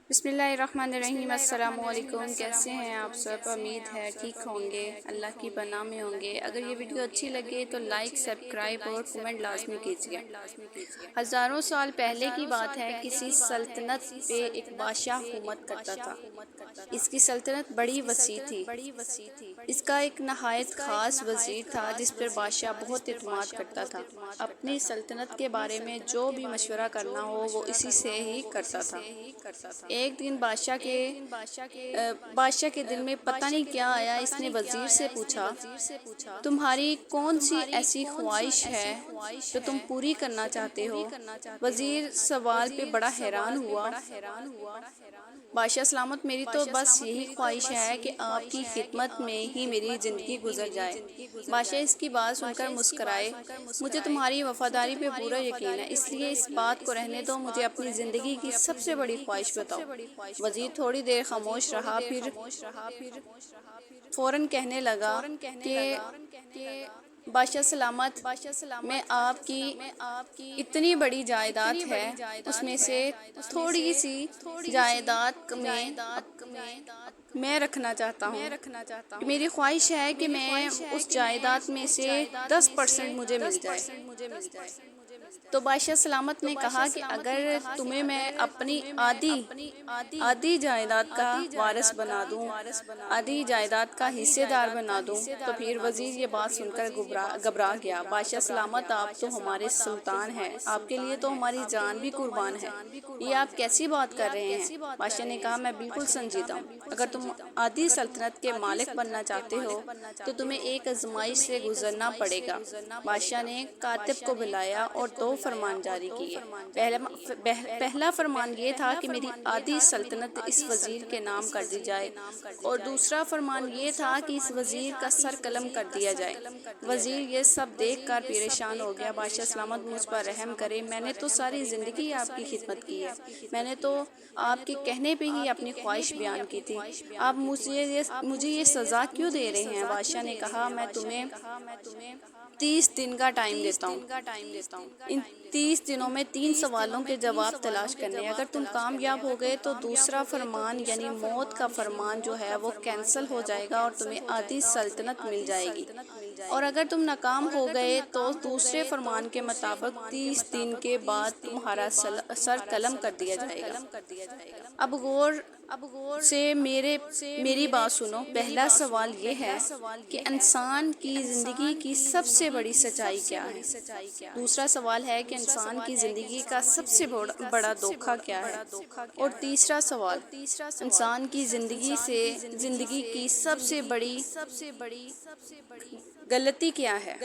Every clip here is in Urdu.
بسم اللہ الرحمن الرحیم۔ السلام علیکم، کیسے ہیں آپ سب؟ امید ہے ٹھیک ہوں گے، اللہ کی پناہ میں ہوں گے۔ اگر یہ ویڈیو اچھی لگے تو لائک، سبسکرائب اور کمنٹ لازمی کیجیے۔ ہزاروں سال پہلے کی بات ہے، کسی سلطنت پہ ایک بادشاہ حکومت کرتا تھا۔ اس کی سلطنت بڑی وسیع تھی۔ اس کا ایک نہایت خاص وزیر تھا جس پر بادشاہ بہت اعتماد کرتا تھا۔ اپنی سلطنت کے بارے میں جو بھی مشورہ کرنا ہو وہ اسی سے ہی کرتا تھا۔ ایک دن بادشاہ کے دل میں پتہ نہیں کیا آیا۔ اس نے وزیر سے پوچھا، تمہاری کون سی ایسی خواہش ہے جو تم پوری کرنا چاہتے ہو؟ وزیر سوال پہ بڑا حیران ہوا۔ بادشاہ سلامت، میری تو بس یہی خواہش ہے کہ آپ کی خدمت میں ہی میری زندگی گزر جائے۔ بادشاہ اس کی بات سن کر مسکرائے، مجھے تمہاری وفاداری پہ پورا یقین ہے، اس لیے اس بات کو رہنے دو، مجھے اپنی زندگی کی سب سے بڑی خواہش بتاؤ۔ وزیر تھوڑی دیر خاموش رہا، پھر فوراً کہنے لگا کہ بادشاہ سلامت، میں آپ کی اتنی بڑی جائیداد ہے، اس میں سے تھوڑی سی جائیداد میں رکھنا چاہتا ہوں۔ میری خواہش ہے کہ میں اس جائیداد میں سے 10% مجھے مل جائے۔ تو بادشاہ سلامت نے کہا کہ اگر تمہیں میں اپنی آدھی جائیداد کا وارث بنا دوں، آدھی جائیداد کا حصے دار بنا دوں، تو پھر وزیر یہ بات سن کر گھبرا گیا۔ بادشاہ سلامت، آپ تو ہمارے سلطان ہیں، آپ کے لیے تو ہماری جان بھی قربان ہے، یہ آپ کیسی بات کر رہے ہیں؟ بادشاہ نے کہا، میں بالکل سنجیدہ ہوں۔ اگر تم آدھی سلطنت کے مالک بننا چاہتے ہو تو تمہیں ایک آزمائش سے گزرنا پڑے گا۔ بادشاہ نے کاتب کو بلایا اور 2 فرمان جاری کیے۔ پہلا فرمان یہ تھا کہ میری آدھی سلطنت اس وزیر کے نام کر دی جائے، اور دوسرا فرمان یہ تھا کہ اس وزیر کا سر قلم کر دیا جائے۔ وزیر یہ سب دیکھ کر پریشان ہو گیا۔ بادشاہ سلامت، مجھ پر رحم کریں، میں نے تو ساری زندگی آپ کی خدمت کی ہے، میں نے تو آپ کے کہنے پہ ہی اپنی خواہش بیان کی تھی، آپ مجھے یہ سزا کیوں دے رہے ہیں؟ بادشاہ نے کہا، میں تمہیں 30 دن کا ٹائم دیتا ہوں، ان 30 دنوں میں 3 سوالوں کے جواب تلاش کرنے، اگر تم کامیاب ہو گئے تو دوسرا فرمان یعنی موت کا فرمان جو ہے وہ کینسل ہو جائے گا اور تمہیں آدھی سلطنت مل جائے گی، اور اگر تم ناکام ہو گئے تو دوسرے فرمان کے مطابق 30 دن کے بعد تمہارا سر قلم کر دیا جائے گا۔ اب غور سے میری بات سنو۔ پہلا سوال یہ ہے کہ انسان کی زندگی کی سب سے بڑی سچائی کیا ہے؟ دوسرا سوال ہے کہ انسان کی زندگی کا سب سے بڑا دھوکہ کیا ہے؟ اور تیسرا سوال، انسان کی زندگی کی سب سے بڑی غلطی کیا ہے؟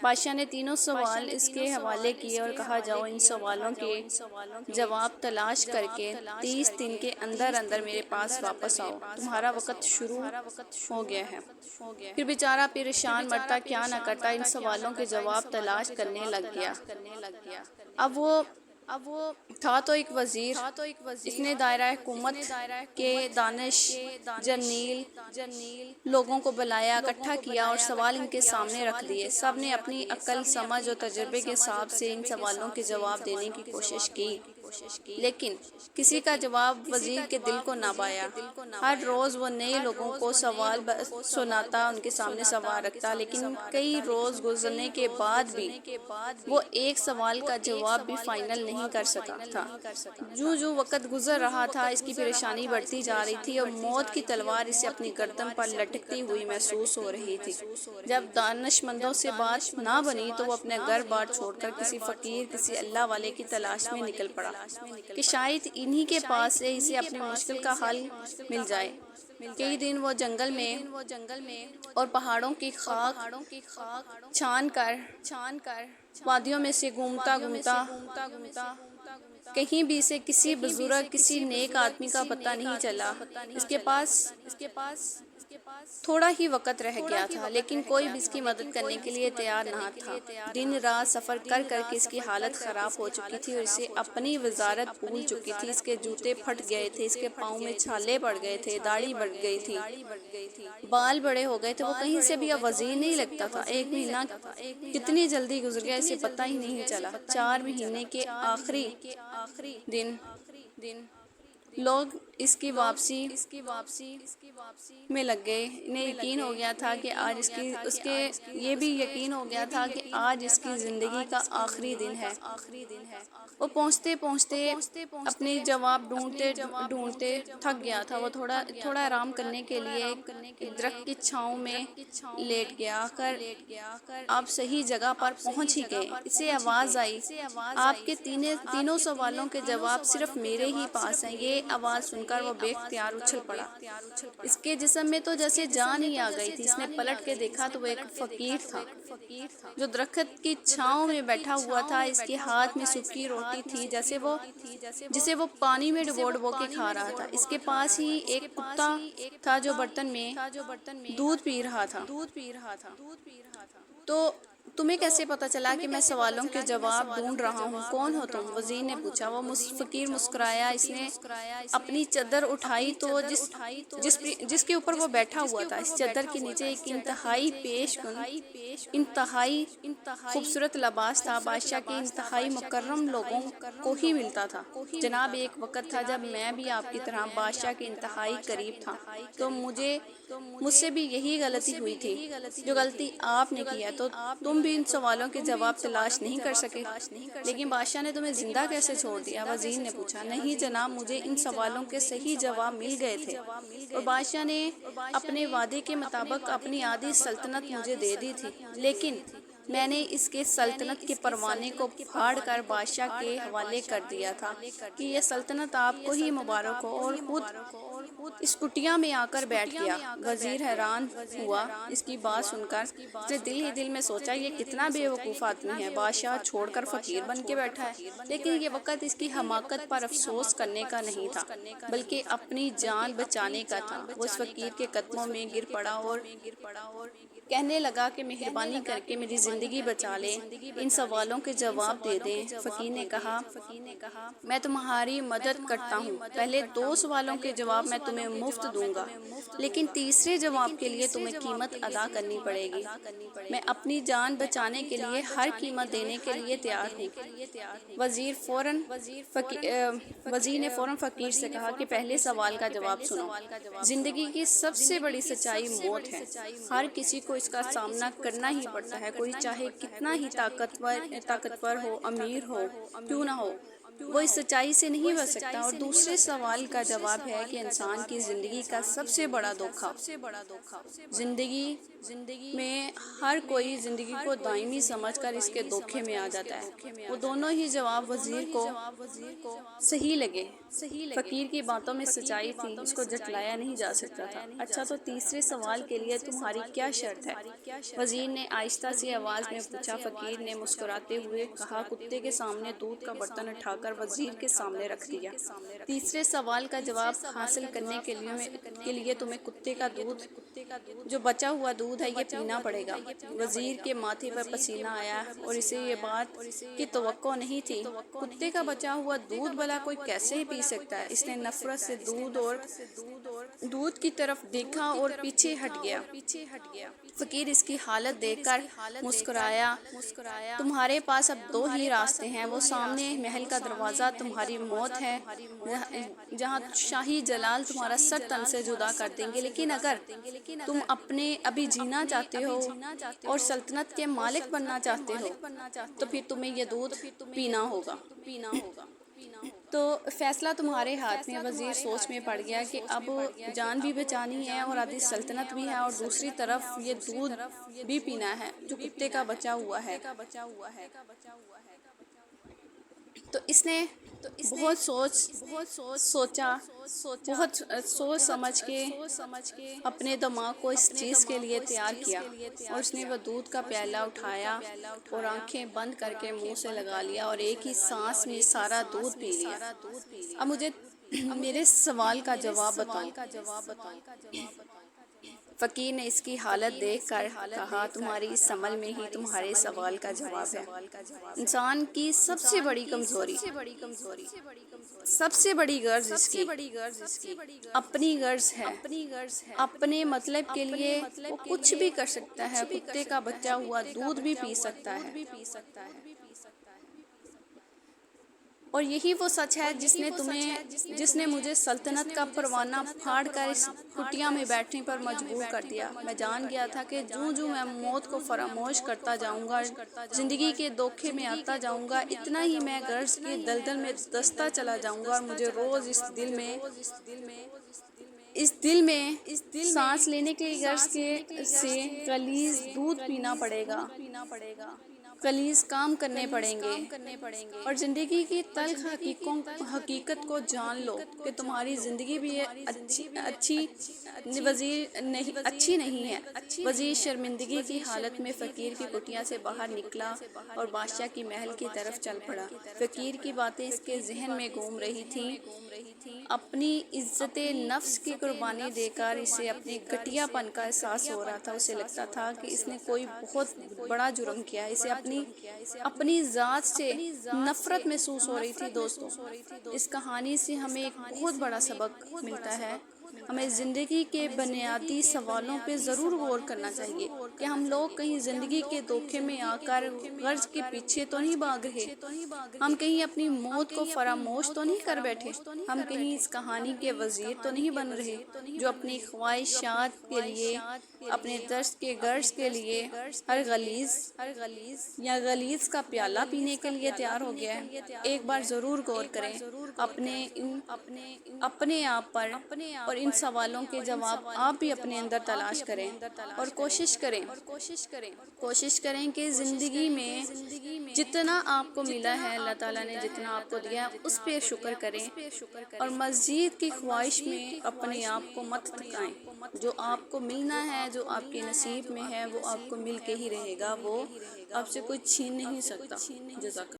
بادشاہ نے تینوں سوال اس کے حوالے کیے اور کہا، جاؤ ان سوالوں کے جواب تلاش کر کے 30 دن کے اندر میرے پاس واپس آؤ، تمہارا وقت شروع ہو گیا ہے۔ پھر بیچارہ پریشان مرتا کیا نہ کرتا، ان سوالوں کے جواب تلاش کرنے لگ گیا۔ اب وہ تھا تو ایک وزیر، اس نے دائرہ حکومت کے دانش جرنیل لوگوں کو بلایا، اکٹھا کیا اور سوال ان کے سامنے رکھ دیے۔ سب نے اپنی عقل، سمجھ اور تجربے کے حساب سے ان سوالوں کے جواب دینے کی کوشش کی، لیکن کسی کا جواب وزیر کے دل کو نہ بھایا۔ ہر روز وہ نئے لوگوں کو سوال سناتا، ان کے سامنے سوال رکھتا، لیکن کئی روز گزرنے کے بعد بھی وہ ایک سوال کا جواب بھی فائنل نہیں کر سکا تھا۔ جو وقت گزر رہا تھا، اس کی پریشانی بڑھتی جا رہی تھی اور موت کی تلوار اسے اپنی گردن پر لٹکتی ہوئی محسوس ہو رہی تھی۔ جب دانش مندوں سے بات نہ بنی تو وہ اپنے گھر بار چھوڑ کر کسی فقیر، کسی اللہ والے کی تلاش میں نکل پڑا کہ شاید انہی کے پاس سے اسے اپنی مشکل کا حل مل جائے۔ کئی دن وہ جنگل میں اور پہاڑوں کی خاک چھان کر وادیوں میں سے گھومتا کہیں بھی اسے کسی بزرگ، کسی نیک آدمی کا پتہ نہیں چلا۔ اس کے پاس تھوڑا ہی وقت رہ گیا تھا، لیکن کوئی بھی اس کی مدد کرنے کے لیے تیار نہ تھا۔ دن رات سفر کر کے اس کی حالت خراب ہو چکی تھی اور اسے اپنی وزارت بھول چکی تھی۔ اس کے جوتے پھٹ گئے تھے، اس کے پاؤں میں چھالے پڑ گئے تھے، داڑھی بڑھ گئی تھی، بال بڑے ہو گئے تھے، وہ کہیں سے بھی اب وزیر نہیں لگتا تھا۔ 1 مہینہ کتنی جلدی گزر گیا اسے پتہ ہی نہیں چلا۔ 4 مہینے کے آخری دن لوگ اس کی واپسی میں لگ گئے. انہیں یقین ہو گیا تھا کہ آج اس کے یہ بھی یقین ہو گیا تھا کہ آج اس کی زندگی کا آخری دن ہے. وہ پہنچتے پہنچتے اپنی جواب ڈھونڈتے تھک گیا تھا. وہ تھوڑا آرام کرنے کے لیے ایک درخت کی چھاؤں میں لیٹ گیا. آپ صحیح جگہ پر پہنچ ہی گئے. اسے آواز آئی, آپ کے تینوں سوالوں کے جواب صرف میرے ہی پاس ہیں. یہ آواز سن کر وہ بے اختیار اچھل پڑا. اس کے جسم میں تو جیسے جان ہی آ گئی تھی. اس نے پلٹ کے دیکھا تو وہ ایک فقیر تھا جو درخت کی چھاؤں میں بیٹھا ہوا تھا. اس کے ہاتھ میں سوکھی روٹی تھی جسے وہ پانی میں ڈبو کے کھا رہا تھا. اس کے پاس ہی ایک کتا تھا جو برتن میں دودھ پی رہا تھا. تو تمہیں کیسے پتا چلا کہ میں سوالوں کے جواب ڈھونڈ رہا ہوں؟ کون ہو تم؟ وزیر نے پوچھا. وہ فقیر مسکرایا. اس نے اپنی چادر اٹھائی تو جس کے اوپر وہ بیٹھا ہوا تھا, اس چادر کے نیچے ایک انتہائی پیش کن, انتہائی خوبصورت لباس تھا. بادشاہ کے انتہائی مکرم لوگوں کو ہی ملتا تھا. جناب, ایک وقت تھا جب میں بھی آپ کی طرح بادشاہ کے انتہائی قریب تھا. تو مجھ سے بھی یہی غلطی ہوئی تھی جو غلطی آپ نے کی ہے. تو تم بھی ان سوالوں کے جواب تلاش نہیں کر سکے. لیکن بادشاہ نے تمہیں زندہ کیسے چھوڑ دیا؟ وزیر نے پوچھا. نہیں جناب, مجھے ان سوالوں کے صحیح جواب مل گئے تھے اور بادشاہ نے اپنے وعدے کے مطابق اپنی آدھی سلطنت مجھے دے دی تھی. لیکن میں نے اس کے سلطنت کے پروانے کو پھاڑ کر بادشاہ کے حوالے کر دیا تھا کہ یہ سلطنت آپ کو ہی مبارک ہو, اور خود اس کٹیا میں آ کر بیٹھ گیا. وزیر حیران ہوا اس کی بات سن کر. اس نے دل ہی دل میں سوچا, یہ کتنا بے وقوف آدمی ہے. بادشاہ چھوڑ کر فقیر بن کے بیٹھا ہے. لیکن یہ وقت اس کی حماقت پر افسوس کرنے کا نہیں تھا بلکہ اپنی جان بچانے کا تھا. وہ اس فقیر کے قدموں میں گر پڑا اور کہنے لگا کہ مہربانی کر کے میری زندگی بچا لیں, ان سوالوں کے جواب دے دیں. فقیر نے کہا, میں تمہاری مدد کرتا ہوں. پہلے 2 سوالوں کے جواب میں تمہیں مفت دوں گا, لیکن تیسرے جواب کے لیے تمہیں قیمت ادا کرنی پڑے گی. میں اپنی جان بچانے کے لیے ہر قیمت دینے کے لیے تیار ہوں. وزیر نے فوراً فقیر سے کہا کہ پہلے سوال کا جواب سنو. زندگی کی سب سے بڑی سچائی موت ہے. ہر کسی کو اس کا سامنا کرنا ہی پڑتا ہے, کوئی چاہے کتنا ہی طاقتور ہو, امیر ہو کیوں نہ ہو, وہ اس سچائی سے نہیں بچ سکتا. اور دوسرے سوال کا جواب ہے کہ انسان کی زندگی کا سب سے بڑا دھوکا زندگی میں ہر کوئی زندگی کو دائمی سمجھ کر اس کے دھوکے میں آ جاتا ہے. وہ دونوں ہی جواب وزیر کو صحیح لگے. فقیر کی باتوں میں سچائی تھی, اس کو جھٹلایا نہیں جا سکتا تھا. اچھا, تو تیسرے سوال کے لیے تمہاری کیا شرط ہے؟ وزیر نے آہستہ سی آواز میں پوچھا. فقیر نے مسکراتے ہوئے کہا, کتے کے سامنے دودھ کا برتن اٹھا کر وزیر کے سامنے رکھ دیا. تیسرے سوال کا جواب حاصل کرنے کے لیے تمہیں کتے کا دودھ, جو بچا ہوا دودھ ہے, یہ پینا پڑے گا. وزیر کے ماتھے پر پسینہ آیا اور اسے یہ بات کی توقع نہیں تھی. کتے کا بچا ہوا دودھ بھلا کوئی کیسے ہی پی سکتا ہے؟ اس نے نفرت سے دودھ کی طرف دیکھا اور پیچھے ہٹ گیا. فقیر اس کی حالت دیکھ کر مسکرایا. تمہارے پاس اب 2 ہی راستے ہیں. وہ سامنے محل کا دروازہ تمہاری موت ہے, جہاں شاہی جلال تمہارا سر تن سے جدا کر دیں گے. لیکن اگر تم ابھی جینا چاہتے ہو اور سلطنت کے مالک بننا چاہتے ہو تو پھر تمہیں یہ دودھ پینا ہوگا. تو فیصلہ تمہارے ہاتھ میں. وزیر سوچ میں پڑ گیا کہ اب جان بھی بچانی ہے اور آدھی سلطنت بھی ہے, اور دوسری طرف یہ دودھ بھی پینا ہے جو کتے کا بچا ہوا ہے. تو اس نے بہت سوچ سمجھ کے اپنے دماغ کو اس چیز کے لیے تیار کیا, اور اس نے وہ دودھ کا پیالہ اٹھایا اور آنکھیں بند کر کے منہ سے لگا لیا اور ایک ہی سانس میں سارا دودھ پی لیا. اب مجھے میرے سوال کا جواب بتاؤ. فقیر نے اس کی حالت دیکھ کر کہا, تمہاری اس عمل میں ہی تمہارے سوال کا جواب ہے. انسان کی سب سے بڑی کمزوری, سب سے بڑی غرض اس کی اپنی غرض ہے. اپنے مطلب کے لیے وہ کچھ بھی کر سکتا ہے. کتے کا بچا ہوا دودھ بھی پی سکتا ہے. اور یہی وہ سچ ہے جس نے مجھے سلطنت کا پروانہ پھاڑ کر اس کٹیا میں بیٹھنے پر مجبور کر دیا۔ میں جان گیا تھا کہ جوں میں موت کو فراموش کرتا جاؤں گا، زندگی کے دھوکے میں آتا جاؤں گا، اتنا ہی میں غرض کی دلدل میں دھستا چلا جاؤں گا، اور مجھے روز اس دل میں سانس لینے کے غرض سے غلیظ دودھ پینا پڑے گا، غلیظ کام کرنے پڑیں گے، اور زندگی کی تلخ حقیقت کو جان لو کہ تمہاری زندگی بھی اچھی نہیں ہے۔ وزیر شرمندگی کی حالت میں فقیر کی کٹیا سے باہر نکلا اور بادشاہ کی محل کی طرف چل پڑا۔ فقیر کی باتیں اس کے ذہن میں گھوم رہی تھیں، اپنی عزت نفس کی قربانی دے کر اسے اپنے گھٹیا پن کا احساس ہو رہا تھا۔ اسے لگتا تھا کہ اس نے کوئی بہت بڑا جرم کیا ہے، اسے اپنی ذات سے نفرت محسوس ہو رہی تھی۔ دوستوں، اس کہانی سے ہمیں ایک بہت بڑا سبق ملتا ہے۔ ہمیں زندگی کے بنیادی سوالوں پہ ضرور غور کرنا چاہیے کہ ہم لوگ کہیں زندگی کے دھوکے میں آ کر غرض کے پیچھے تو نہیں بھاگ رہے، ہم کہیں اپنی موت کو فراموش تو نہیں کر بیٹھے، ہم کہیں اس کہانی کے وزیر تو نہیں بن رہے جو اپنی خواہشات کے لیے، اپنے درس کے غرض کے لیے ہر غلیظ کا پیالہ پینے کے لیے تیار ہو گیا ہے۔ ایک بار ضرور غور کریں اپنے آپ پر، اور ان سوالوں کے جواب آپ بھی اپنے اندر تلاش کریں، اور کوشش کریں کہ زندگی میں جتنا آپ کو ملا ہے، اللہ تعالیٰ نے جتنا آپ کو دیا ہے، اس پہ شکر کریں، اور مزید کی خواہش میں اپنے آپ کو مت تھکائیں۔ جو آپ کو ملنا ہے، جو آپ کے نصیب میں ہے، وہ آپ کو مل کے ہی رہے گا، وہ آپ سے کوئی چھین نہیں سکتا۔ جزاک اللہ۔